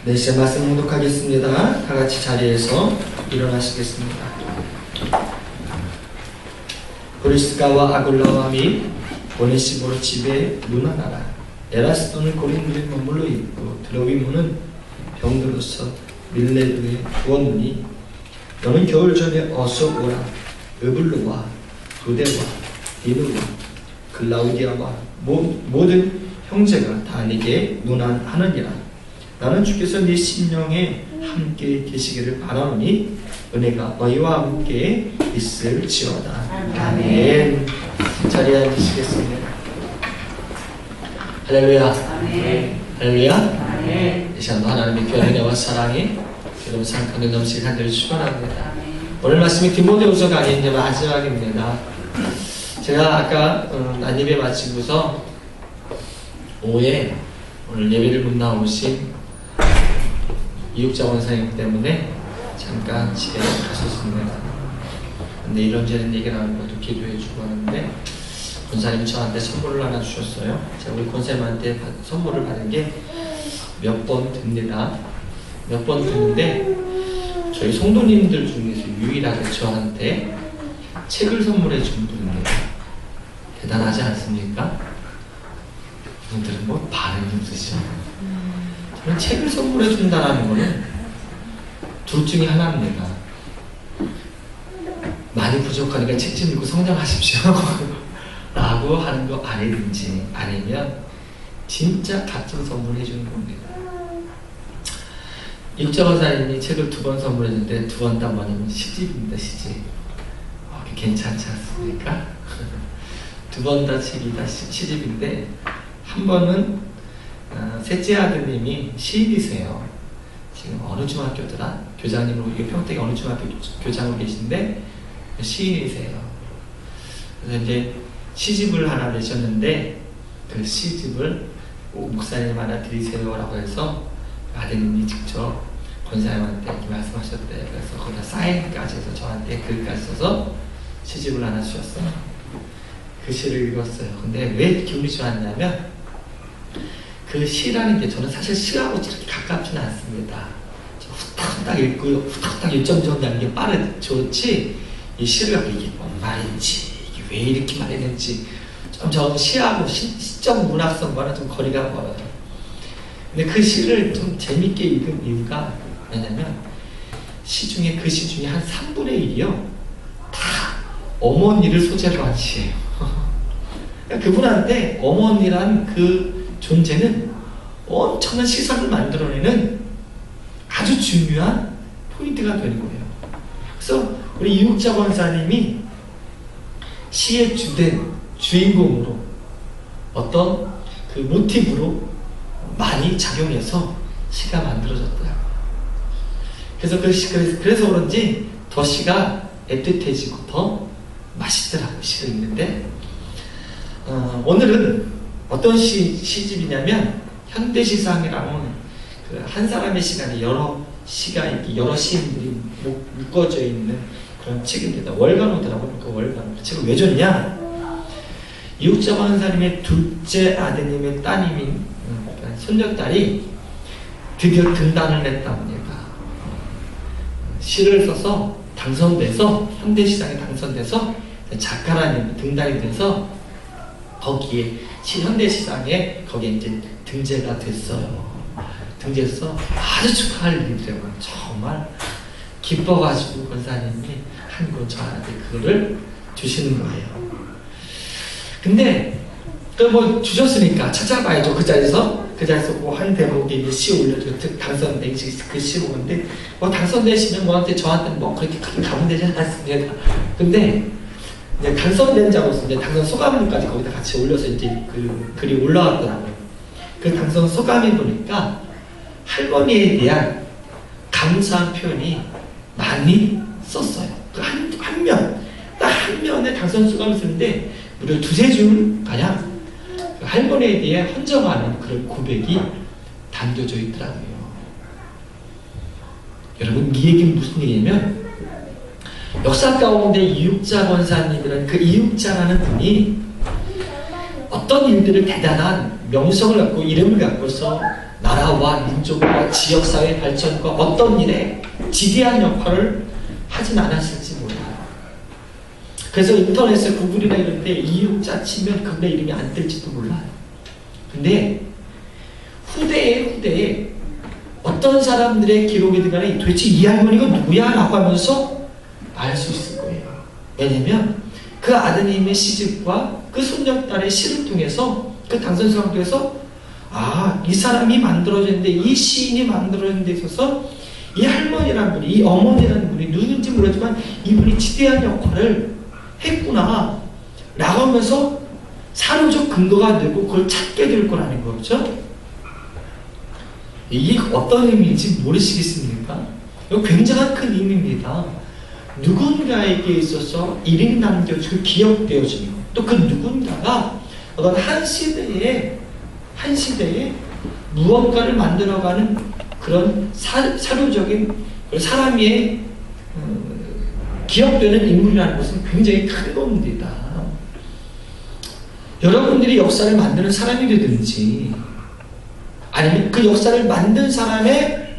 네, 이제 말씀 봉독하겠습니다. 다 같이 자리에서 일어나시겠습니다. 브리스가와 아굴라와 및 오네시모로 집에 문안하라. 에라스도는 고린도에 머물러 있고 드로비모는 병들어서 밀레도에 부었느니 너는 겨울 전에 어서 오라. 으블로와 도데와 디누와 글라우디아와 모든 형제가 다 네게 문안하느니라. 나는 주께서 네 심령에 함께 계시기를 바라노니 은혜가 너희와 함께 있을지어다. 아멘. 자리에 앉으시겠습니다. 할렐루야. 아멘. 할렐루야. 아멘. 이 시간도 하나님의 귀한 은혜와 사랑이 여러분 생각하는 넘치게 한절을 축원합니다. 오늘 말씀이 디모데후서 강의 이제 마지막입니다. 제가 아까 난입에 마치고서 오후에 오늘 예배를 못 나오신 이육자 원사님 때문에 잠깐 집에 갔었습니다. 근데 이런저런 얘기 나오는 것도 기도해 주고 하는데 권사님이 저한테 선물을 하나 주셨어요. 제가 우리 권사님한테 선물을 받은 게 몇 번 됩니다. 몇 번 됐는데 저희 성도님들 중에서 유일하게 저한테 책을 선물해 준 분입니다. 대단하지 않습니까? 분들은 뭐 반응이 없으시죠? 저는 책을 선물해 준다는 거는 둘 중에 하나입니다. 많이 부족하니까 책 좀 읽고 성장하십시오 라고 하는 거 아니든지 아니면 진짜 값진 선물해 주는 겁니다. 육자 권사님이 책을 2번 선물해 줬는데 2번 다 뭐냐면 시집입니다. 시집. 괜찮지 않습니까? 2번 다 책이 다 시집인데 한 번은 셋째 아드님이 시인이세요. 지금 어느 중학교더라? 교장님으로 평택에 어느 중학교 교장으로 계신데 시인이세요. 그래서 이제 시집을 하나 내셨는데 그 시집을 목사님 하나 드리세요라고 해서 아드님이 직접 권사님한테 이렇게 말씀하셨대요. 그래서 거기다 사인까지 해서 저한테 글까지 써서 시집을 하나 주셨어요. 그 시를 읽었어요. 근데 왜 기분이 좋았냐면 그 시라는 게 저는 사실 시하고 그렇게 가깝지는 않습니다. 후딱후딱 읽고 후딱후딱 일정정리하는 게 좋지 이 시를 갖고 이게 뭔 말인지 이게 왜 이렇게 말했는지 좀 저 시하고 시적 문학성과는 좀 거리가 멀어요. 근데 그 시를 좀 재밌게 읽은 이유가 왜냐면 그 시 중에 한 3분의 1이요 다 어머니를 소재로 한 시예요. 그분한테 어머니란 그 존재는 엄청난 시선을 만들어내는 아주 중요한 포인트가 되는 거예요. 그래서 우리 이육자 권사님이 시의 주인공으로 어떤 그 모티브로 많이 작용해서 시가 만들어졌더라고요. 그래서 그런지 더 시가 애틋해지고 더 맛있더라고요. 시를 읽는데 오늘은 어떤 시집이냐면 현대시상이라는 그 한 사람의 시간에 여러 시가 있기 여러 시인들이 묶어져 있는 그런 책입니다. 월간호더라고요. 그 월간 그 책을 왜 줬냐? 이육자 권사님의 둘째 아드님의 따님인 손녀딸이 드디어 등단을 했답니다. 시를 써서 당선돼서 현대시상에 당선돼서 작가라는 등단이 돼서 거기에 현대시상에 거기에 이제 등재가 됐어요. 등재해서 아주 축하할 일이라고 정말 기뻐가지고 권사님이 한 권 저한테 그거를 주시는 거예요. 근데 또 뭐 주셨으니까 찾아봐야죠. 그 자리에서 뭐 한 대목에 이제 시 올려주고 당선된 그 시 오는데 뭐 당선되시면 뭐한테 저한테는 뭐 그렇게 크게 가문되지 않았습니다. 근데 이제 당선된 자로서 이제 당선 소감문까지 거기다 같이 올려서 이제 그 글이 올라왔더라고요. 그 당선 소감을 보니까 할머니에 대한 감사한 표현이 많이 썼어요. 그 한 면, 딱 한 면에 당선 소감을 쓰는데 무려 2-3줄 가량 그 할머니에 대해 헌정하는 그런 고백이 담겨져 있더라고요. 여러분 이 얘기는 무슨 얘기냐면 역사 가운데 이육자 권사님이라는 그 이육자라는 분이 어떤 일들을 대단한 명성을 갖고 이름을 갖고서 나라와 민족과 지역사회 발전과 어떤 일에 지대한 역할을 하진 않았을지 몰라요. 그래서 인터넷에 구글이나 이런 데 이육자 치면 그분의 이름이 안 뜰지도 몰라요. 근데 후대에 어떤 사람들의 기록이든 간에 도대체 이 할머니가 누구야? 라고 하면서 알 수 있을 거예요. 왜냐면 그 아드님의 시집과 그 손녀딸의 시를 통해서 그 당선서를 통해서 이 사람이 만들어졌는데 이 시인이 만들어진 데 있어서 이 할머니라는 분이 이 어머니라는 분이 누군지 모르지만 이분이 지대한 역할을 했구나 라고 하면서 사료적 근거가 되고 그걸 찾게 될 거라는 거죠. 이게 어떤 의미인지 모르시겠습니까? 이거 굉장한 큰 의미입니다. 누군가에게 있어서 이름이 남겨지고 기억되어지고 또 그 누군가가 어떤 한 시대에 무언가를 만들어가는 그런 사료적인 사람의 기억되는 인물이라는 것은 굉장히 큰 겁니다. 여러분들이 역사를 만드는 사람이 되든지 아니면 그 역사를 만든 사람의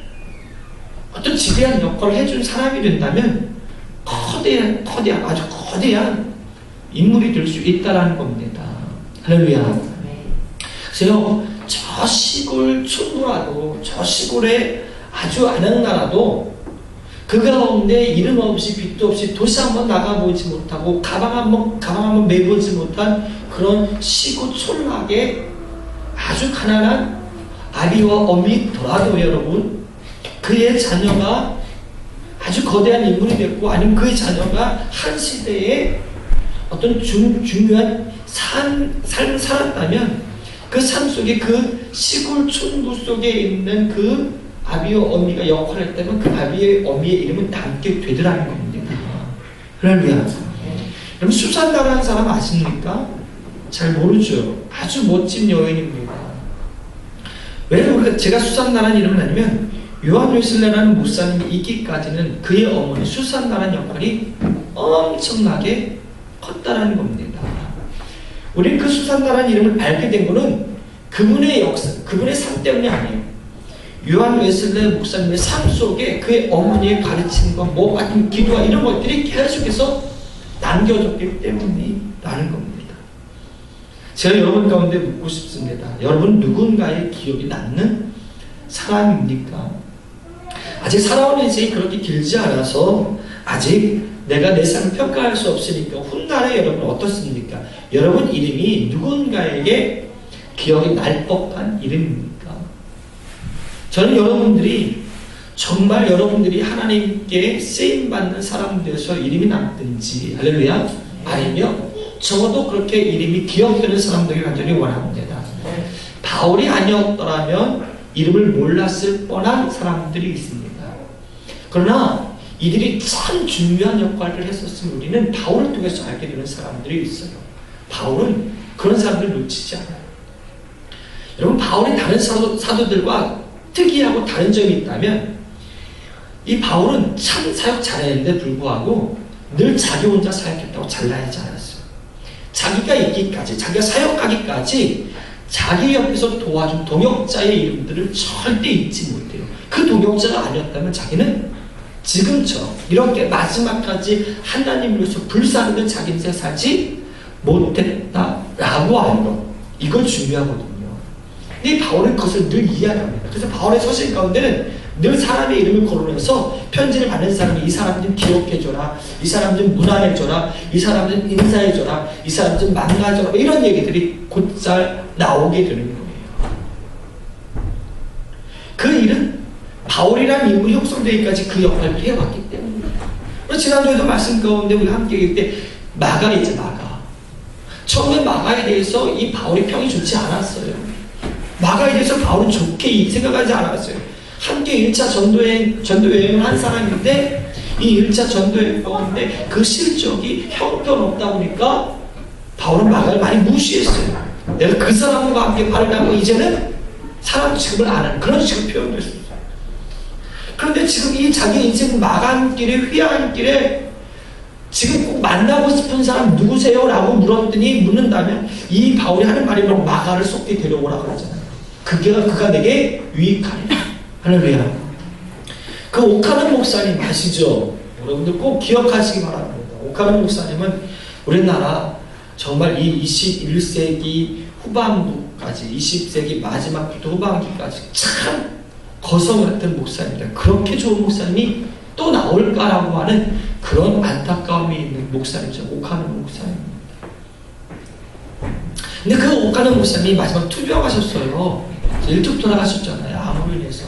어떤 지대한 역할을 해준 사람이 된다면 거대한 아주 거대한 인물이 될 수 있다는 겁니다. 할렐루야. 그래서 저 시골 촌부라도 저 시골에 아주 아낙나라도 그 가운데 이름 없이 빛도 없이 도시 한번 나가보지 못하고 가방 한번 메보지 못한 그런 시골 촌락에 아주 가난한 아비와 어미더라도 여러분 그의 자녀가 아주 거대한 인물이 됐고 아니면 그의 자녀가 한 시대에 어떤 중요한 삶을 살았다면 그 삶 속에 그 시골 촌부 속에 있는 그 아비와 어미가 역할을 했다면 그 아비의 어미의 이름은 남게 되더라는 겁니다. 할렐루야. 여러분 수산나라는 사람 아십니까? 잘 모르죠. 아주 멋진 여인입니다. 왜 제가 수산나라는 이름을 아니면 요한 웨슬레라는 목사님이 있기까지는 그의 어머니 수산나라는 역할이 엄청나게 컸다라는 겁니다. 우리는 그 수산나라는 이름을 알게 된 것은 그분의 역사, 그분의 삶 때문이 아니에요. 요한 웨슬레 목사님의 삶 속에 그의 어머니의 가르침과 아니면 기도와 이런 것들이 계속해서 남겨졌기 때문이라는 겁니다. 제가 여러분 가운데 묻고 싶습니다. 여러분 누군가의 기억이 남는 사람입니까? 아직 살아온 인생이 그렇게 길지 않아서 아직 내가 내 삶을 평가할 수 없으니까 훗날에 여러분 어떻습니까? 여러분 이름이 누군가에게 기억이 날 법한 이름입니까? 저는 여러분들이 정말 여러분들이 하나님께 쓰임받는 사람 되어서 이름이 남든지 할렐루야 아니면 적어도 그렇게 이름이 기억되는 사람들이 완전히 원합니다. 바울이 아니었더라면 이름을 몰랐을 뻔한 사람들이 있습니다. 그러나 이들이 참 중요한 역할을 했었으면 우리는 바울을 통해서 알게 되는 사람들이 있어요. 바울은 그런 사람들을 놓치지 않아요. 여러분 바울이 다른 사도들과 특이하고 다른 점이 있다면 이 바울은 참 사역 잘했는데 불구하고 늘 자기 혼자 사역했다고 잘나야지 않았어요. 자기가 있기까지 자기가 사역하기까지 자기 옆에서 도와준 동역자의 이름들을 절대 잊지 못해요. 그 동역자가 아니었다면 자기는 지금처럼 이렇게 마지막까지 하나님을 위해서 불사르는 자기 인생 살지 못했다라고 하는 것 이거 중요하거든요. 근데 바울은 그것을 늘 이해합니다. 그래서 바울의 서신 가운데는 늘 사람의 이름을 거론해서 편지를 받는 사람이 이 사람 좀 기억해줘라, 이 사람 좀 문안해줘라, 이 사람 좀 인사해줘라, 이 사람 좀 만나줘라 이런 얘기들이 곧잘 나오게 되는 거예요. 그 일은 바울이라는 인물이 형성되기까지 그 역할을 해왔기 때문입니다. 지난주에도 말씀 가운데 우리 함께 얘기할 때 마가이죠. 마가. 처음에 마가에 대해서 이 바울이 평이 좋지 않았어요. 마가에 대해서 바울은 좋게 생각하지 않았어요. 함께 1차 전도여행을 한 사람인데 이 1차 전도여행 가운데 그 실적이 형편없다 보니까 바울은 마가를 많이 무시했어요. 내가 그 사람과 함께 발을 담고 이제는 사람 취급을 안 하는 그런 식으로 표현됐어요. 그런데 지금 이 자기 인생 마감길에 휘하길에 지금 꼭 만나고 싶은 사람 누구세요? 라고 물었더니 묻는다면 이 바울이 하는 말이 바로 마가를 속히 데려오라고 그러잖아요. 그가 내게 유익하리라. 할렐루야. 그 오카는 목사님 아시죠? 여러분들 꼭 기억하시기 바랍니다. 오카는 목사님은 우리나라 정말 이 21세기 후반부까지 20세기 마지막부터 후반기까지 참 거성 같은 목사입니다. 그렇게 좋은 목사님이 또 나올까라고 하는 그런 안타까움이 있는 목사님이죠. 오카는 목사님입니다. 근데 그 오카는 목사님이 마지막 투병하셨어요. 일찍 돌아가셨잖아요. 암으로 인해서.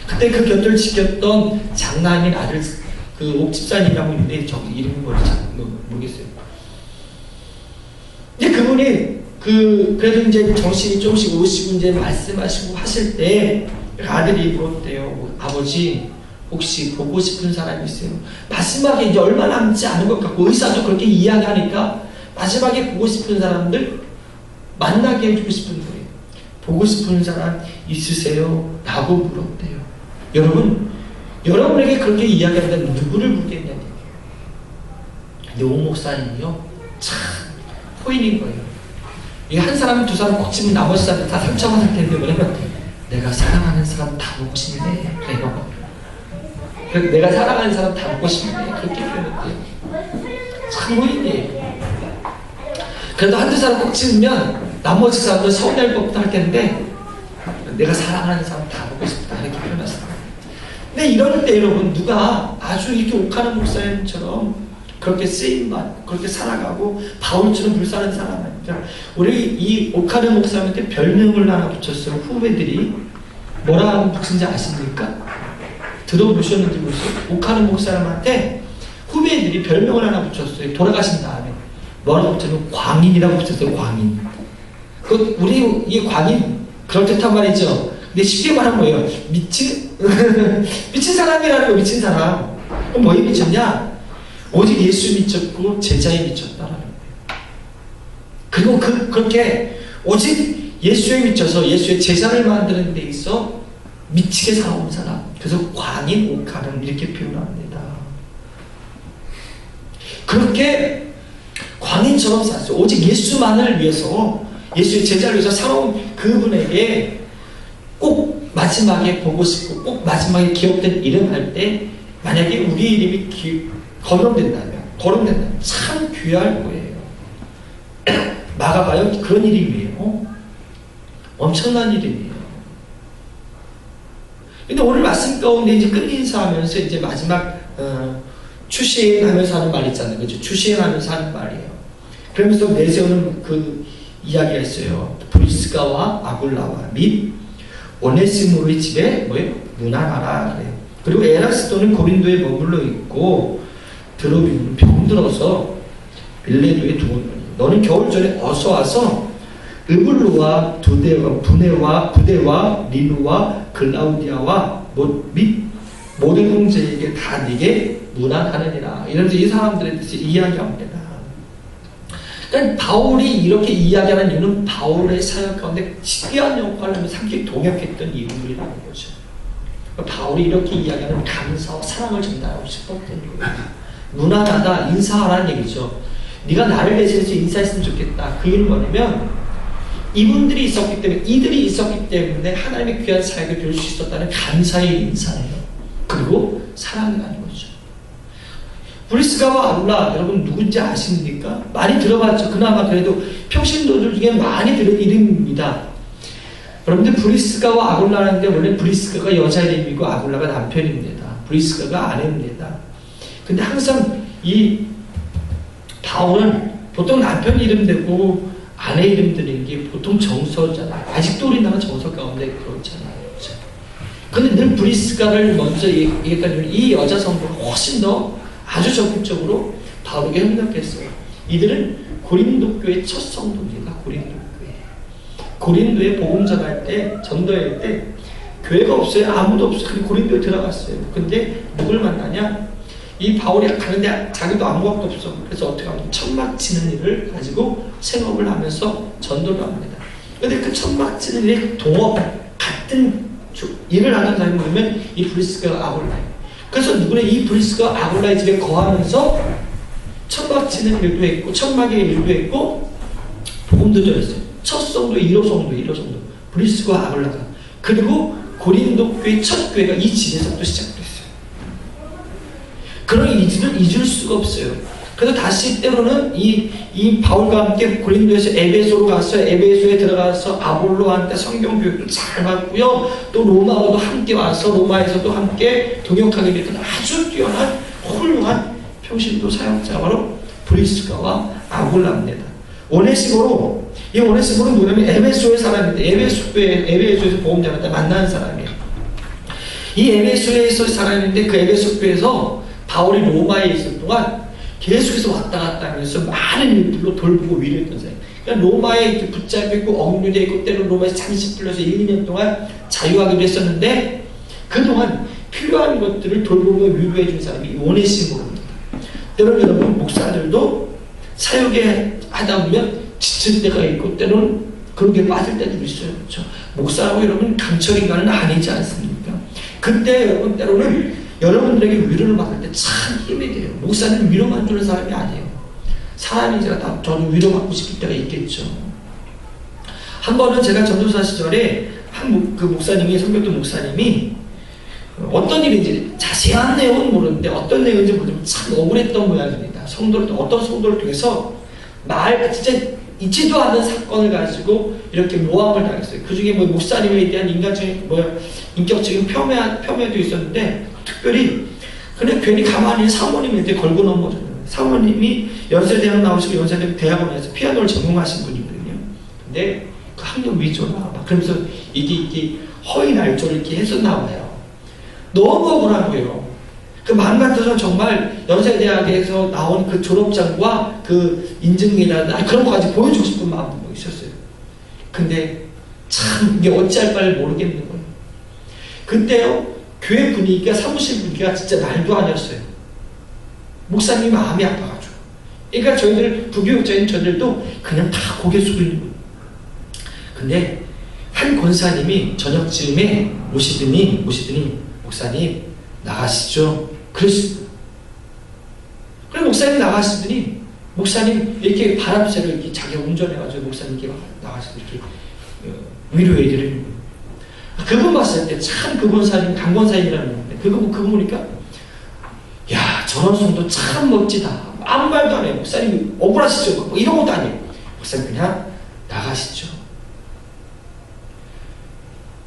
그때 그 곁을 지켰던 장남인 아들 그 옥집사님이라고 있는데 저기 이름이 모르겠어요. 근데 그분이 그래도 이제 정신이 조금씩 오시고 이제 말씀하시고 하실 때 아들이 물었대요. 아버지 혹시 보고 싶은 사람이 있어요? 마지막에 이제 얼마 남지 않은 것 같고 의사도 그렇게 이야기하니까 마지막에 보고 싶은 사람들 만나게 해주고 싶은 거예요. 보고 싶은 사람 있으세요? 라고 물었대요. 여러분, 여러분에게 그렇게 이야기한다면 누구를 부르겠냐는 얘기예요. 근데 오 목사님이요, 참 호인인 거예요. 이게 한 사람, 두 사람 꼭 집은 나머지 사람 다 상처받을 텐데 뭐냐면 내가 사랑하는 사람 다 보고 싶네. 그래요. 내가 사랑하는 사람 다 보고 싶네. 그렇게 표현했대요. 참 호인이에요. 그래도 한두 사람 꼭 집으면 나머지 사람들 서운할 법도 할 텐데 내가 사랑하는 사람 다 보고 싶다 이렇게 표현했어요. 근데 이럴 때 여러분 누가 아주 이렇게 옥하는 목사님처럼 그렇게 쓰임만 그렇게 살아가고 바울처럼 불사는 사람 아닙니까? 우리 이 옥하는 목사님한테 별명을 하나 붙였어요. 후배들이 뭐라고 붙인지 아십니까? 들어보셨는지 모르겠어요. 옥하는 목사님한테 후배들이 별명을 하나 붙였어요. 돌아가신 다음에 뭐라고 붙였냐면 광인이라고 붙였어요. 광인. 우리 이 광인 그럴듯한 말이죠. 근데 쉽게 말하면 뭐예요? 미친 사람이라는 거. 미친 사람. 그럼 뭐에 미쳤냐? 오직 예수 미쳤고 제자에 미쳤다라는 거예요. 그리고 그렇게 오직 예수에 미쳐서 예수의 제자를 만드는 데 있어 미치게 살아온 사람. 그래서 광인 옥하는 이렇게 표현합니다. 그렇게 광인처럼 살았어요. 오직 예수만을 위해서 예수의 제자를 위해서 살아온 그분에게 꼭 마지막에 보고 싶고 꼭 마지막에 기억된 이름 할 때 만약에 우리 이름이 거론된다면 참 귀할 거예요. 마가가요 그런 이름이에요. 엄청난 이름이에요. 근데 오늘 말씀 가운데 이제 끝 인사하면서 이제 마지막 추시행하면서 하는 말 있잖아요. 그렇죠? 추시행하면서 하는 말이에요. 그러면서 내세우는 그 이야기가 있어요. 브리스가와 아굴라와 및 오네시모의 집에 문안하라 그래요. 그리고 에라스도는 고린도에 머물러 있고 드로비는 병들어서 빌레도에 두었노니 너는 겨울 전에 어서 와서 으블루와 부데와 리누와 글라우디아와 및 모든 형제에게 다 네게 문안하느니라. 이러면서 이 사람들에 대해서 이야기합니다. 그러니까 바울이 이렇게 이야기하는 이유는 바울의 사역 가운데 지대한 역할을 하면서 함께 동역했던 이유들이라는 거죠. 그러니까 바울이 이렇게 이야기하는 감사와 사랑을 전달하고 싶었던 거예요. 무난하다, 인사하라는 얘기죠. 네가 나를 대신해서 인사했으면 좋겠다. 그 이유는 뭐냐면 이들이 있었기 때문에 하나님의 귀한 사역을 배울 수 있었다는 감사의 인사예요. 그리고 사랑이라는 거죠. 브리스가와 아굴라 여러분 누군지 아십니까? 많이 들어봤죠. 그나마 그래도 평신도들 중에 많이 들은 이름입니다. 여러분들 브리스가와 아굴라는데 원래 브리스가가 여자 이름이고 아굴라가 남편입니다. 브리스가가 아내입니다. 근데 항상 이 바울은 보통 남편 이름 되고 아내 이름 드리는 게 보통 정서잖아요. 아직도 우리나라 정서 가운데 그렇잖아요. 그렇죠? 근데 늘 브리스가를 먼저 얘기했던 이 여자 성도는 훨씬 더 아주 적극적으로 바울에게 협력했어요. 이들은 고린도 교회 첫 성도입니다. 고린도 교회. 고린도에 복음 전할 때, 전도할 때 교회가 없어요. 아무도 없어요. 근데 고린도에 들어갔어요. 근데 누굴 만나냐? 이 바울이 가는데 자기도 아무것도 없어. 그래서 어떻게 하면 천막 치는 일을 가지고 생업을 하면서 전도를 합니다. 근데 그 천막 치는 일 동업 같은 일을 하는 사람이 보면 이 브리스가 아굴라예요. 그래서 누구는 이 브리스가 아굴라의 집에 거하면서 천막 치는 일도 했고 천막의 일도 했고 복음도 전했어요. 첫 성도 1호 성도 브리스가와 아굴라가. 그리고 고린도 교회 첫 교회가 이 집에서부터 시작됐어요. 그런 이들을 잊을 수가 없어요. 그래서 다시 때로는 이 바울과 함께 고린도에서 에베소로 가서 에베소에 들어가서 아볼로한테 성경 교육도 잘 받고요. 또 로마와도 함께 와서 로마에서도 함께 동역하게 됐던 아주 뛰어난 훌륭한 평신도 사역자 바로 브리스가와 아굴라입니다. 오네시모로, 이 오네시모는 뭐냐면 에베소의 사람인데 에베소에서 보험자한테 만나는 사람이에요. 이 에베소에서 사람인데 그 에베소 교회에서 바울이 로마에 있을 동안 계속해서 왔다 갔다 하면서 많은 일들로 돌보고 위로했던 사람. 그러니까 로마에 이렇게 붙잡히고 억류되어 있고 때로 로마에서 잠시 풀려서 1, 2년 동안 자유하기도 했었는데 그동안 필요한 것들을 돌보고 위로해준 사람이 오네시모로입니다. 때로는 여러분 목사들도 사역에 하다 보면 지칠 때가 있고 때로는 그런 게 빠질 때도 있어요. 그렇죠? 목사라고 여러분 강철인간은 아니지 않습니까? 그때 여러분 때로는 여러분들에게 위로를 받을 때 참 힘이 돼요. 목사는 위로만 주는 사람이 아니에요. 사람이 제가 다 저는 위로받고 싶을 때가 있겠죠. 한 번은 제가 전도사 시절에 그 목사님이 성격도 목사님이 어떤 일인지 자세한 내용은 모르는데 어떤 내용인지 모르면 참 억울했던 모양입니다. 어떤 성도를 통해서 진짜 있지도 않은 사건을 가지고 이렇게 모함을 당했어요. 그 중에 뭐 목사님에 대한 인격적인 폄훼도 있었는데 특별히 그냥 괜히 가만히 사모님한테 걸고 넘어졌어요. 사모님이 연세대학 나오시고 연세대 대학원에서 피아노를 전공하신 분이거든요. 근데 그 학력 위조나 막 그러면서 이게 허위 날조를 이렇게 해서 나와요. 너무 억울하고요. 그 마음 같아서 정말 연세대학에서 나온 그 졸업장과 그 인증이나 그런 거까지 보여주고 싶은 마음도 있었어요. 근데 참 이게 어찌할 바를 모르겠는 거예요. 그때요. 교회 분위기가 사무실 분위기가 진짜 날도 아니었어요. 목사님이 마음이 아파가지고. 그러니까 저희들 부교육자인 저들도 그냥 다 고개 숙이는 거예요. 근데 한 권사님이 저녁쯤에 오시더니 목사님 나가시죠. 그랬어요. 그래 목사님 나가시더니 목사님 이렇게 바람 쐬러 이렇게 자기가 운전해가지고 목사님 이렇게 나가서 이렇게 위로해 드리는 거예요. 그분 봤을 때 참 그 권사님 강권사님이라는 건데 그거 보니까 야 저런 성도 참 멋지다. 아무 말도 안 해요. 목사님 억울하시죠? 뭐 이런 것도 아니에요. 목사님 그냥 나가시죠.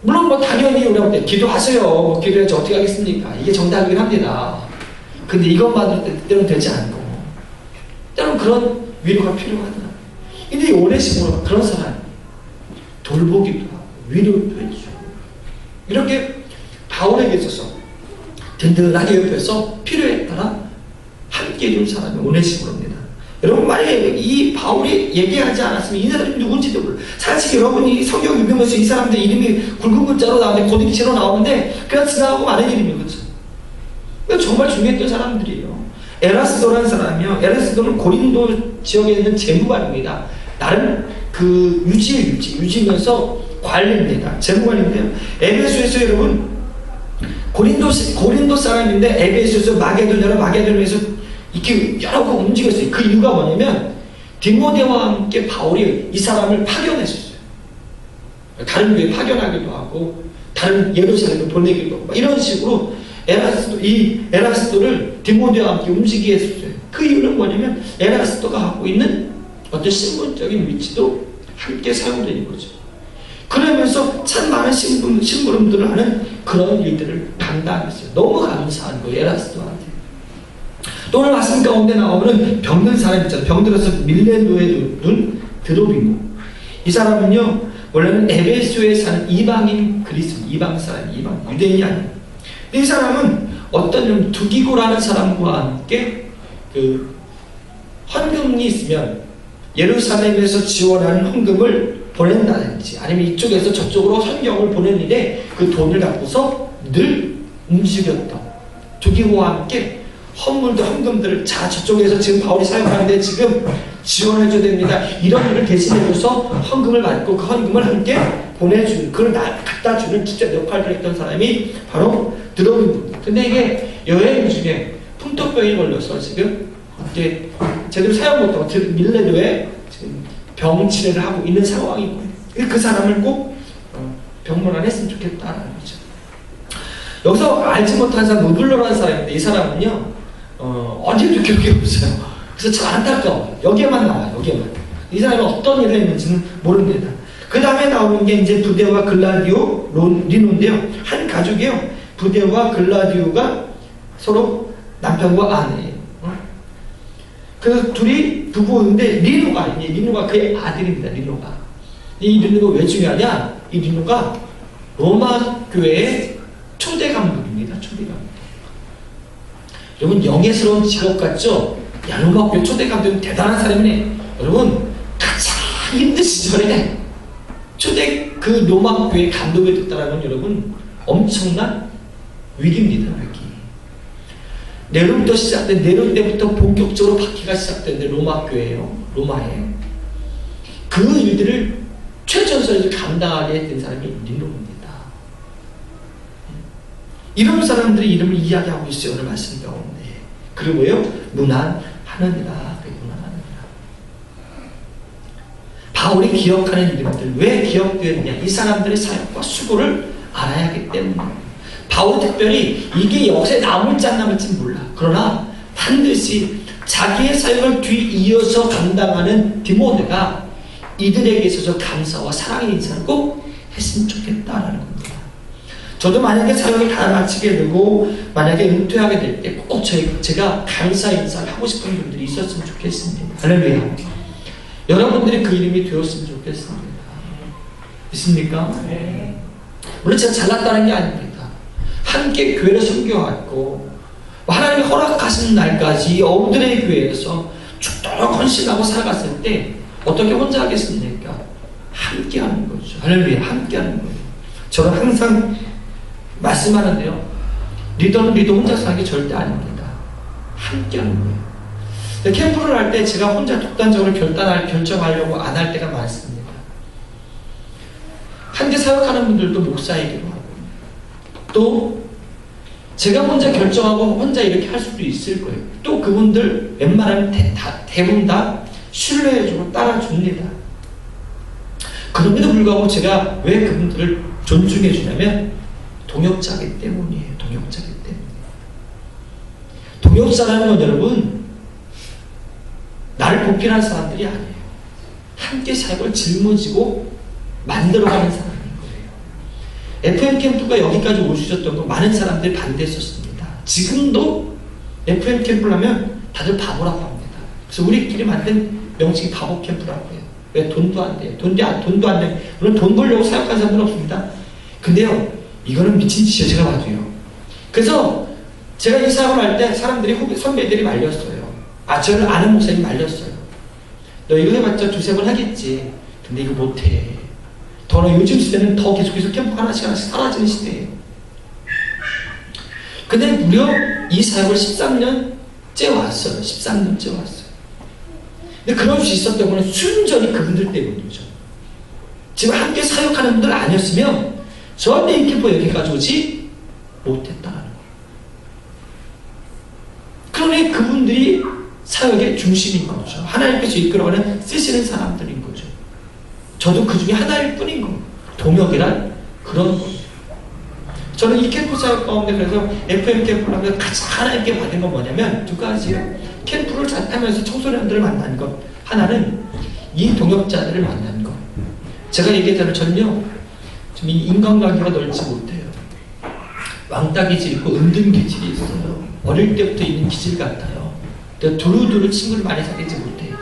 물론 뭐 당연히 우리한테 기도하세요. 뭐 기도해야지 어떻게 하겠습니까? 이게 정답이긴 합니다. 근데 이것만으로 때로는 되지 않고 때로는 그런 위로가 필요하더라. 근데 이 오네시모로가 그런 사람이 돌보기도 하고 위로도 해주고 이렇게 바울에게 있어서 든든하게 옆에서 필요에 따라 함께 해준 사람이 오네시모로입니다. 여러분 만약에 이 바울이 얘기하지 않았으면 이 사람이 누군지도 몰라요. 사실 여러분이 성경 읽으면서 이 사람들 이름이 굵은 글자로 나오는데 고딕체로 나오는데 그냥 지나가고 마는 이름이에요. 그렇죠? 정말 중요했던 사람들이에요. 에라스도라는 사람이요. 에라스도는 고린도 지역에 있는 재무관입니다. 나름 그 유지면서 관리입니다. 재무관인데요. 에베소에서 여러분 고린도 사람인데 에베소에서 마게도냐에서 이렇게 여러 번 움직였어요. 그 이유가 뭐냐면 디모데와 함께 바울이 이 사람을 파견했었어요. 다른 교회에 파견하기도 하고 다른 예루살렘에 보내기도 하고 이런 식으로 에라스도를 디모데와 함께 움직이게 했었어요. 그 이유는 뭐냐면 에라스도가 갖고 있는 어떤 신분적인 위치도 함께 사용되는 거죠. 그러면서 참 많은 심부름들을 하는 그런 일들을 담당했어요. 너무 감사한 거예요. 에라스도한테. 또 오늘 말씀 가운데 나오는 병든 사람 있잖아요. 병들어서 밀레노에 둔 드로비모. 이 사람은요 원래는 에베소에 사는 이방인 그리스도, 이방 사람, 이방 유대인이 아니에요. 이 사람은 어떤 두기고라는 사람과 함께 그 헌금이 있으면 예루살렘에서 지원하는 헌금을 보낸다든지 아니면 이쪽에서 저쪽으로 성경을 보내는데 그 돈을 갖고서 늘 움직였던 두기고와 함께 헌금들을 저쪽에서 지금 바울이 사용하는데 지금 지원해줘야 됩니다. 이런 일을 대신해줘서 헌금을 받고 그 헌금을 함께 보내주는 그걸 갖다 주는 직접 역할을 했던 사람이 바로 드로빈입니다. 근데 이게 여행 중에 풍토병이 걸려서 지금 이제 제대로 사용 못하고 밀레노에 지금 병 치료를 하고 있는 상황이고 그 사람을 꼭 병문안 했으면 좋겠다라는 거죠. 여기서 알지 못한 사람, 무블러라는 사람인데 이 사람은요 어디에도 기억이 없어요. 그래서 참 안타까워요. 여기에만 나와요. 여기에만. 이 사람이 어떤 일을 했는지는 모릅니다. 그 다음에 나오는 게 이제 부데와 글라디오 리노인데요. 한 가족이요. 부데와 글라디오가 서로 남편과 아내예요. 그 둘이 부부인데 리노가 그의 아들입니다. 리노가. 이 리노가 왜 중요하냐? 이 리노가 로마 교회의 초대 감독입니다. 초대 감독. 여러분 영예스러운 직업 같죠? 야, 로마 교회 초대 감독은 대단한 사람이네. 여러분 가장 힘든 시절에 초대 그 로마 교회 감독이 됐다라는 건 여러분 엄청난 위기입니다. 위기. 네론부터 시작된 네론 때부터 본격적으로 박해가 시작된 로마 교회예요. 로마에 그 일들을 최전선에서 감당하게 된 사람이 리노입니다. 이런 사람들의 이름을 이야기하고 있어요. 오늘 말씀 가운데. 그리고요 문안하느니라. 바울이 기억하는 이름들 왜 기억되느냐? 이 사람들의 사역과 수고를 알아야 하기 때문에. 바울은 특별히 이게 역사에 남을지 안 남을지 몰라. 그러나 반드시 자기의 사역을 뒤이어서 감당하는 디모데가 이들에게 있어서 감사와 사랑의 인사를 꼭 했으면 좋겠다라는 겁니다. 저도 만약에 사역을 다 마치게 되고 만약에 은퇴하게 될 때 꼭 제가 감사 인사를 하고 싶은 분들이 있었으면 좋겠습니다. 할렐루야. 여러분들이 그 이름이 되었으면 좋겠습니다. 있습니까? 네. 물론 제가 잘났다는 게 아닙니다. 함께 교회를 섬겨왔고 하나님이 허락하신 날까지 어부들의 교회에서 죽도록 헌신하고 살아갔을 때 어떻게 혼자 하겠습니까? 함께 하는 거죠. 할렐루야. 함께 하는 거예요. 저는 항상 말씀하는데요. 리더는 리더 혼자서 하는 게 절대 아닙니다. 함께 하는 거예요. 캠프를 할 때 제가 혼자 독단적으로 결정하려고 안 할 때가 많습니다. 함께 사역하는 분들도 목사이기도 하고 또 제가 혼자 결정하고 혼자 이렇게 할 수도 있을 거예요. 또 그분들 웬만하면 대부분 다 신뢰해주고 따라줍니다. 그럼에도 불구하고 제가 왜 그분들을 존중해주냐면 동역자이기 때문이에요. 동역자이기 때문에. 동역자라는 건 여러분 나를 보필하는 사람들이 아니에요. 함께 사역을 짊어지고 만들어가는 사람인 거예요. FM 캠프가 여기까지 오셨던 거 많은 사람들이 반대했었습니다. 지금도 FM 캠프를 하면 다들 바보라고 합니다. 그래서 우리끼리 만든 명칭이 바보 캠프라고 해요. 왜? 돈도 안 돼요. 돈도 안 돼요. 물론 돈 벌려고 사역하는 사람들은 없습니다. 근데요, 이거는 미친 짓이에요. 제가 봐도요. 그래서 제가 이 사역을 할 때 사람들이 선배들이 말렸어요. 저는 아는 목사님 말렸어요. 너 이거 해봤자 두세 번 하겠지. 근데 이거 못해. 더는 요즘 시대는 더 계속해서 캠프 하나씩 사라지는 시대예요. 근데 무려 이 사역을 13년째 왔어요. 13년째 왔어요. 근데 그럴 수 있었던 건 순전히 그분들 때문이죠. 지금 함께 사역하는 분들 아니었으면 절대 이 캠프 여기까지 오지 못했다는 거예요. 그러니 그분들이 사역의 중심인 거죠. 하나님께서 이끌어가는 쓰시는 사람들인 거죠. 저도 그 중에 하나일 뿐인 거예요. 동역이란 그런 거예요. 저는 이 캠프 사역 가운데 그래서 FM 캠프를 하면서 가장 하나님께 받은 건 뭐냐면 두 가지예요. 캠프를 잘 하면서 청소년들을 만나는 것. 하나는 이 동역자들을 만나는 것. 제가 얘기했잖아요. 저는요, 좀 인간관계가 넓지 못해요. 왕따 기질이 있고 은둔 기질이 있어요. 어릴 때부터 있는 기질 같아요. 두루두루 친구를 많이 사귀지 못해요.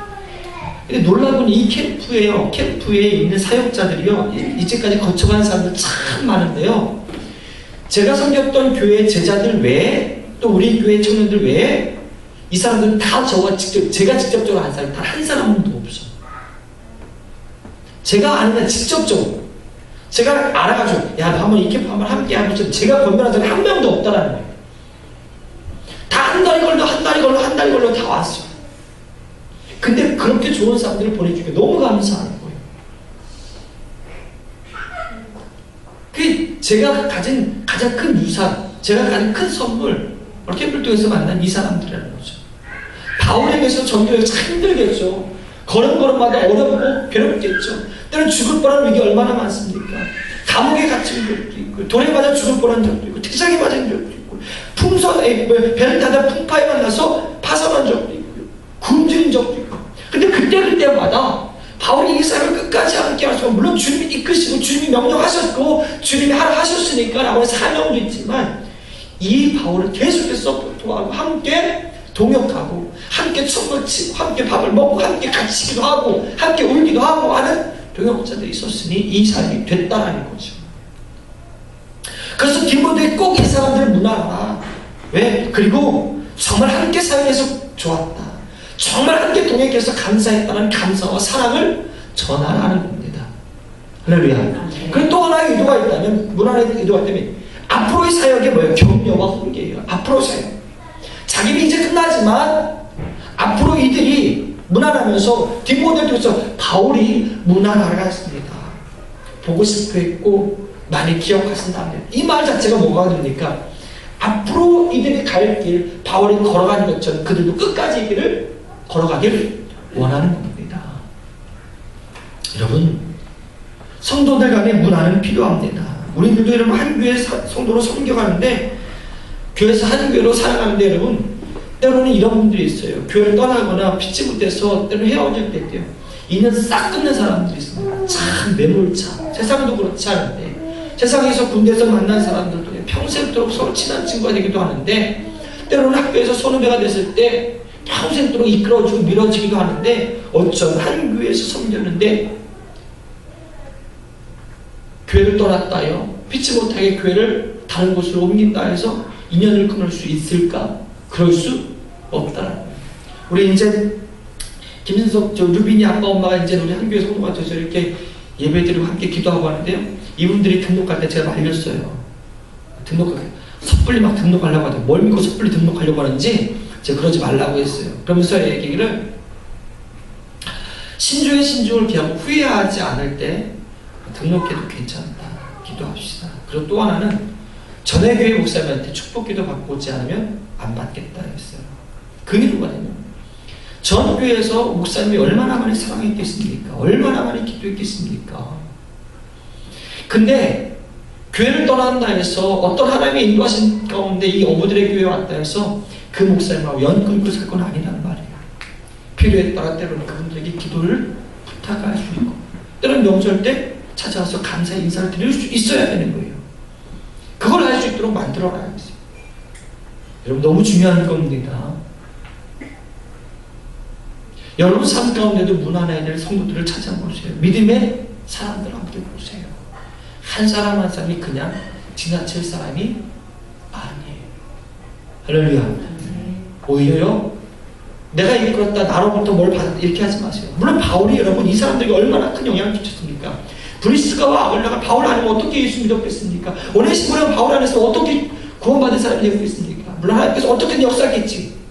근데 놀라운 이 캠프에 있는 사역자들이요, 이제까지 거쳐가는 사람들 참 많은데요. 제가 섬겼던 교회 제자들 외에, 또 우리 교회 청년들 외에, 이 사람들은 다 제가 직접적으로 한 사람, 단 한 사람도 없어. 제가 아는 직접적으로. 제가 알아가지고, 야, 너 한번 이 캠프 한번 함께 해보자. 제가 건면한 사람이 한 명도 없다라는 거예요. 다 한 달이 걸려 다 왔어. 근데 그렇게 좋은 사람들을 보내주니까 너무 감사한 거예요. 그게 제가 가진 가장 큰 유산, 제가 가진 큰 선물, 캠프를 통해서 만난 이 사람들이라는 거죠. 바울에게서 전도에 참 힘들겠죠. 걸음걸음마다 어렵고 괴롭겠죠. 때로는 죽을 뻔한 위기 얼마나 많습니까? 감옥에 갇힌 적도 있고, 돌에 맞아 죽을 뻔한 적도 있고, 태장에 맞은 적도 있고, 배를 타다 풍파에 만나서 파산한 적도 있고, 굶주린 적도 있고. 근데 그때마다 바울이 이 사람을 끝까지 함께 하시고, 물론 주님이 이끄시고 주님이 명령하셨고 주님이 하라 하셨으니까 라고 사명도 있지만, 이 바울은 계속해서 서포트하고 함께 동역하고 함께 춤을 치고 함께 밥을 먹고 함께 같이 기도 하고 함께 울기도 하고 하는 동역자들이 있었으니 이 사람이 됐다라는 거죠. 그래서 디모데에 꼭 이 사람들을 문화하라. 왜? 그리고 정말 함께 사역해서 좋았다, 정말 함께 동역해서 감사했다는 감사와 사랑을 전하라는 겁니다. 할렐루야. 그리고 또 하나의 의도가 있다면, 문화의 의도가 있다면 앞으로의 사역이 뭐예요? 격려와 훈계예요. 앞으로 사역. 자기는 이제 끝나지만 앞으로 이들이 문안하면서 디모데도서 바울이 문안하러 갔습니다. 보고 싶어 했고 많이 기억하신다면, 이 말 자체가 뭐가 됩니까? 앞으로 이들이 갈 길, 바울이 걸어가는 것처럼 그들도 끝까지 이 길을 걸어가기를 원하는 겁니다. 여러분, 성도들 간의 문화는 필요합니다. 우리들도 여러분 한 교회 성도로 섬겨가는데, 교회에서 한 교회로 살아가는데 여러분, 때로는 이런 분들이 있어요. 교회를 떠나거나 피치 못해서 때로는 헤어질 때 있대요. 인연 싹 끊는 사람들이 있습니다. 참 매몰차. 세상도 그렇지 않은데, 세상에서 군대에서 만난 사람들도 평생도록 서로 친한 친구가 되기도 하는데, 때로는 학교에서 선후배가 됐을 때 평생도록 이끌어주고 밀어주기도 하는데, 어쩜 한 교회에서 섬겼는데 교회를 떠났다요, 피치 못하게 교회를 다른 곳으로 옮긴다 해서 인연을 끊을 수 있을까? 그럴 수 없다라는 거예요. 우리 이제 김진석 루빈이 아빠 엄마가 이제 우리 한교회 성도가 돼서 이렇게 예배드리고 함께 기도하고 하는데요, 이분들이 등록할 때 제가 말렸어요. 섣불리 막 등록하려고 하죠. 뭘 믿고 섣불리 등록하려고 하는지 제가 그러지 말라고 했어요. 그러면서 얘기를, 신중의 신중을 비하고 후회하지 않을 때 등록해도 괜찮다, 기도합시다. 그리고 또 하나는 전에 교회 목사님한테 축복기도 받고 오지 않으면 안 받겠다 했어요. 그 이유가 뭐냐면, 전 교회에서 목사님이 얼마나 많이 사랑했겠습니까? 얼마나 많이 기도했겠습니까? 근데 교회를 떠난다 해서 어떤 하나님의 인도하신 가운데 이 어부들의 교회에 왔다 해서 그 목사님하고 연 끊고 살 건 아니란 말이에요. 필요에 따라 때로는 그분들에게 기도를 부탁할 수 있고, 때로는 명절 때 찾아와서 감사의 인사를 드릴 수 있어야 되는 거예요. 그걸 할 수 있도록 만들어놔야겠어요. 여러분, 너무 중요한 겁니다. 여러분 삶 가운데도 문안해야 될 성도들을 찾아보세요. 믿음의 사람들 함께 보세요. 한 사람 한 사람이 그냥 지나칠 사람이 아니에요. 할렐루야. 오히려요, 내가 이끌었다, 나로부터 뭘 받았다, 이렇게 하지 마세요. 물론 바울이 여러분 이 사람들에게 얼마나 큰 영향을 끼쳤습니까? 브리스가와 아굴라가 바울 아니면 어떻게 예수 믿었겠습니까? 오네시모는 바울 안에서 어떻게 구원받은 사람이 되겠습니까? 물론 하나님께서 어떻게든 역사하겠지.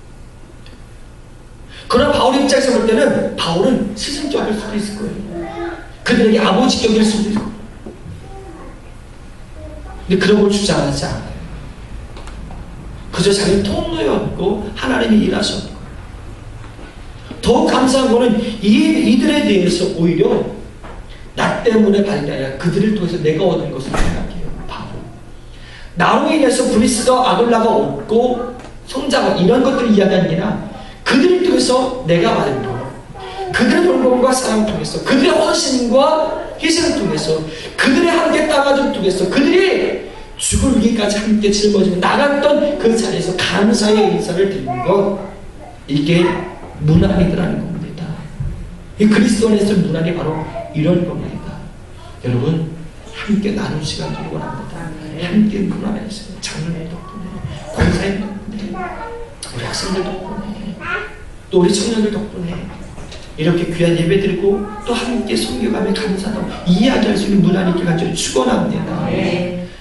그러나 바울 입장에서 볼 때는 바울은 스승격일 수도 있을 거예요. 그들에게 아버지격일 수도 있고. 근데 그런 걸 주장하지 않아요. 그저 자기는 통로였고 하나님이 일하셨고. 더욱 감사한 거는 이들에 대해서 오히려 나 때문에 받은 게 아니라 그들을 통해서 내가 얻은 것을 생각해요. 바로 나로 인해서 브리스가 아굴라가 얻고 성자가 이런 것들을 이야기하는 게 아니라 그들을 통해서 내가 받은 것, 그들의 돌봄과 사랑을 통해서, 그들의 헌신과 희생을 통해서, 그들의 함께 따라줌을 통해서, 그들이 죽을 위기까지 함께 짊어지고 나갔던 그 자리에서 감사의 인사를 드리는 것, 이게 문안이라는 겁니다. 이 그리스도 안에서 문안이 바로 이런 겁니다. 여러분, 함께 나눈 시간 주기 원합니다. 함께 문안에서 장로님 덕분에, 권사님 덕분에, 우리 학생들 덕분에, 또 우리 청년들 덕분에 이렇게 귀한 예배 드리고 또 함께 섬겨가며 감사하고 이야기할 수 있는 문안이 있게 간절히 축원합니다.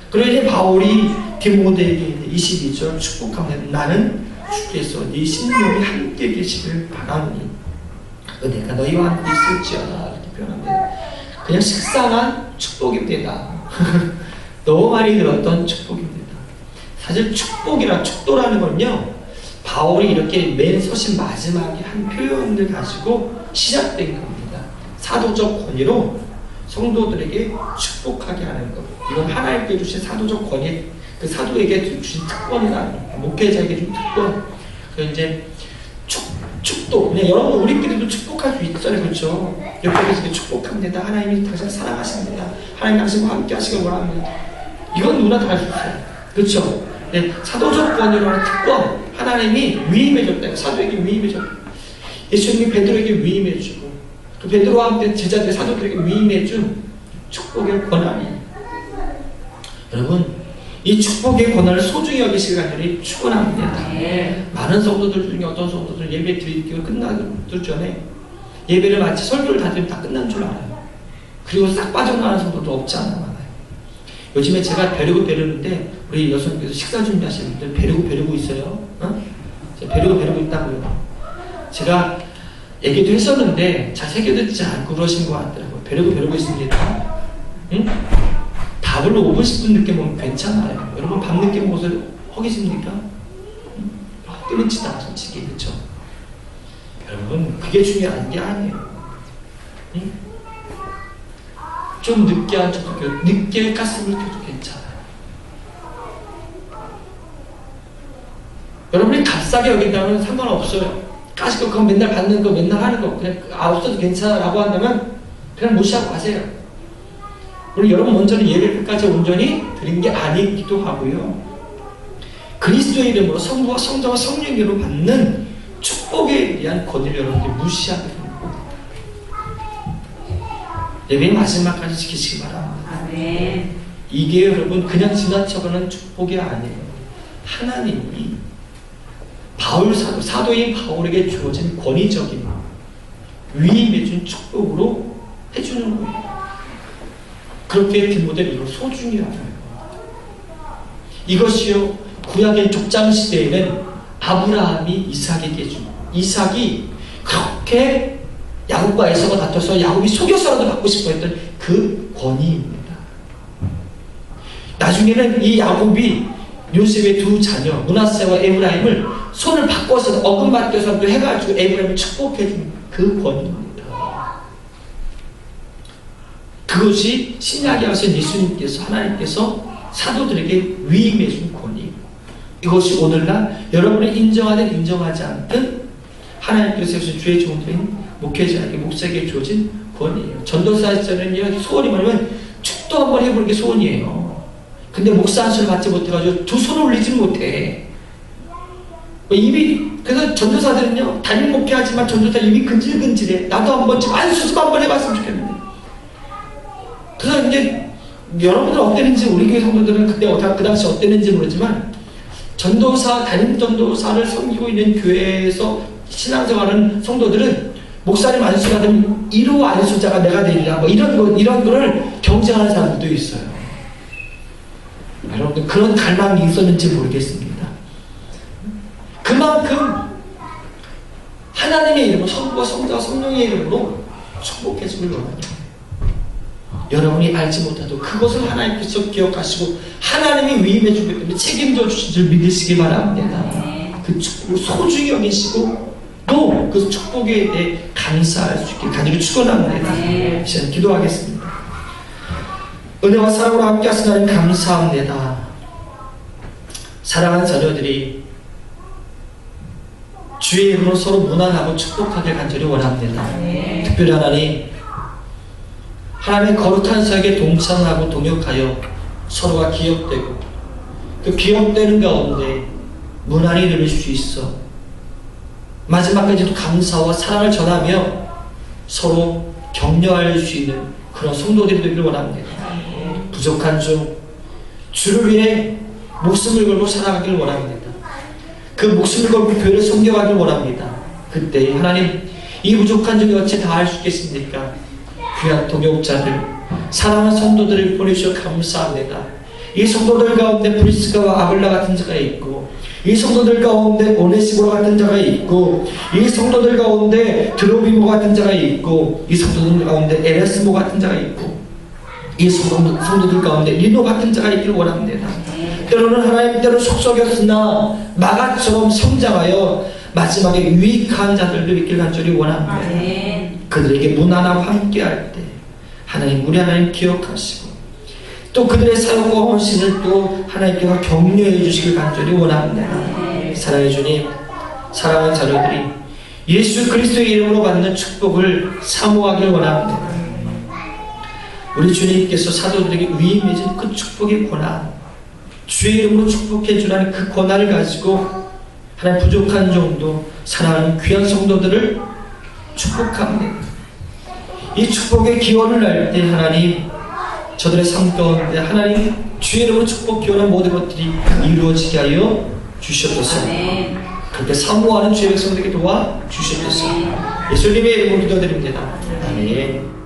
그리고 이제 바울이 디모데에게 22절 축복하면, 나는 주께서 네 심령이 함께 계시길 바라니 내가 너희와 함께 있을지어다, 이렇게 표현합니다. 그냥 식상한 축복입니다. 너무 많이 들었던 축복입니다. 사실 축도라는 건요, 바울이 이렇게 맨 서신 마지막에 한 표현을 가지고 시작된 겁니다. 사도적 권위로 성도들에게 축복하게 하는 것. 이건 하나님께 주신 사도적 권위, 그 사도에게 주신 특권이라는 거예요. 목회자에게 준 특권. 그 이제 축도. 그냥 여러분 우리끼리도 축복할 수 있잖아요, 그렇죠? 옆에 계시게 축복합니다. 하나님이 당신을 사랑하십니다. 하나님 당신과 함께 하시길 원합니다. 이건 누구나 다 할 수 있어요, 그렇죠? 네, 사도적 권위라는 특권. 하나님이 위임해줬다. 사도에게 위임해줬다. 예수님이 베드로에게 위임해주고, 그 베드로와 함께 제자들의 사도들에게 위임해준 축복의 권한이에요. 여러분, 이 축복의 권한을 소중히 여기시길 간절히 축원합니다. 많은 성도들 중에 어떤 성도들은 예배 드리기가 끝나기 전에 예배를 마치 설교를 다 드리면 다 끝난 줄 알아요. 그리고 싹 빠져나가는 성도도 없지 않아 많아요. 요즘에 제가 벼르고 우리 여성께서 식사 준비하시는 분들 벼르고 있어요. 어? 제가 벼르고 있다고요. 제가 얘기도 했었는데 잘 새겨듣지 않고 그러신 것 같더라고요. 벼르고 있습니다. 응? 밥을 5분 10분 늦게 먹으면 괜찮아요. 여러분 밥 늦게 먹어서 허기집니까? 헛기름치다 솔직히, 그렇죠? 여러분 그게 중요한 게 아니에요. 응? 좀 늦게 앉혀도 늦게 가스불 켜도 괜찮아요. 여러분이 값싸게 여긴다면 상관없어요. 가스불 그거 맨날 받는 거 맨날 하는 거 그냥 없어도 괜찮아 라고 한다면 그냥 무시하고 가세요. 우리 여러분 먼저는 예배를 끝까지 온전히 드린 게 아니기도 하고요. 그리스도의 이름으로 성부와 성자와 성령의 이름으로 받는 축복에 대한 권위를 여러분들이 무시하게 됩니다. 예배의 마지막까지 지키시기 바랍니다. 아멘. 이게 여러분 그냥 지나쳐가는 축복이 아니에요. 하나님이 사도인 바울에게 주어진 권위적인 위임해준 축복으로 해주는 거예요. 그렇게 디모데는 이걸 소중히 알아요. 이것이요, 구약의 족장 시대에는 아브라함이 이삭에게 준, 이삭이 그렇게 야곱과 에서가 다퉈서 야곱이 속여서라도 받고 싶어 했던 그 권위입니다. 나중에는 이 야곱이 요셉의 두 자녀 므낫세와 에브라임을 손을 바꿔서 어금받겨서 해가지고 에브라임을 축복해준 그 권위입니다. 그것이 신약에 와서 예수님께서 하나님께서 사도들에게 위임해준 권위. 이것이 오늘날 여러분이 인정하든 인정하지 않든 하나님께서 주의 종들인 목회자에게 목사에게 주어진 권위예요. 전도사 시절에는 소원이 뭐냐면 축도 한번 해보는 게 소원이에요. 근데 목사 한 수를 받지 못해가지고 두 손을 올리지 못해. 입이, 그래서 전도사들은요, 담임 목회하지만 전도사 입이 근질근질해. 나도 한번 좀 안수 좀 한번 해봤으면 좋겠는데. 그래서 이제 여러분들 어땠는지, 우리 교회 성도들은 그때 그 당시 어땠는지 모르지만 전도사, 담임 전도사를 섬기고 있는 교회에서 신앙생활하는 성도들은 목사님 안수 받으면 1호 안수자가 내가 되리라, 뭐 이런 거를 경쟁하는 사람들도 있어요. 여러분들 그런 갈망이 있었는지 모르겠습니다. 그만큼 하나님의 이름으로 성부와 성자와 성령의 이름으로 축복해 주길 원합니다. 여러분이 알지 못해도 그것을 하나님께서 기억하시고 하나님이 위임해 주기 때문에 책임져 주신 줄 믿으시기 바랍니다. 그 축복을 소중히 여기시고 또 그 축복에 대해 감사할 수 있게 간절히 축원합니다. 시간 기도하겠습니다. 은혜와 사랑으로 함께 하신 하나님 감사합니다. 사랑하는 자녀들이 주의 이름으로 서로 무난하고 축복하길 간절히 원합니다. 특별히 하나님의 거룩한 사역에 동참하고 동역하여 서로가 기억되고 그 기억되는 가운데 무난히 누릴 수 있어 마지막까지도 감사와 사랑을 전하며 서로 격려할 수 있는 그런 성도들이 되기를 원합니다. 부족한 중 주를 위해 목숨을 걸고 살아가길 원합니다. 그 목숨을 걸고 교회를 섬겨가길 원합니다. 그때 하나님 이 부족한 중에 어찌 다 할 수 있겠습니까? 귀한 동역자들, 사랑하는 성도들을 보내주셔 감사합니다. 이 성도들 가운데 브리스가와 아글라 같은 자가 있고, 이 성도들 가운데 오네시모로 같은 자가 있고, 이 성도들 가운데 드로비모 같은 자가 있고, 이 성도들 가운데 에레스모 같은 자가 있고, 이 성도들 가운데 리노 같은 자가 있기를 원합니다. 때로는 하나님 때로 속썩였으나 마가처럼 성장하여 마지막에 유익한 자들도 있길 간절히 원합니다. 그들에게 무난하고 함께할 때 하나님, 우리 하나님 기억하시고 또 그들의 사역과 헌신을 또 하나님께서 격려해 주시길 간절히 원합니다. 사랑해 주님, 사랑하는 자녀들이 예수 그리스도의 이름으로 받는 축복을 사모하길 원합니다. 우리 주님께서 사도들에게 위임해진 그 축복의 권한, 주의 이름으로 축복해 주라는 그 권한을 가지고 하나님 부족한 정도 사랑하는 귀한 성도들을 축복합니다. 이 축복의 기원을 할 때 하나님, 저들의 삶 가운데 하나님 주의 이름으로 축복 기원한 모든 것들이 이루어지게 하여 주시옵소서. 그렇게 사모하는 주의 백성들에게 도와 주시옵소서. 예수님의 이름으로 기도드립니다. 아멘.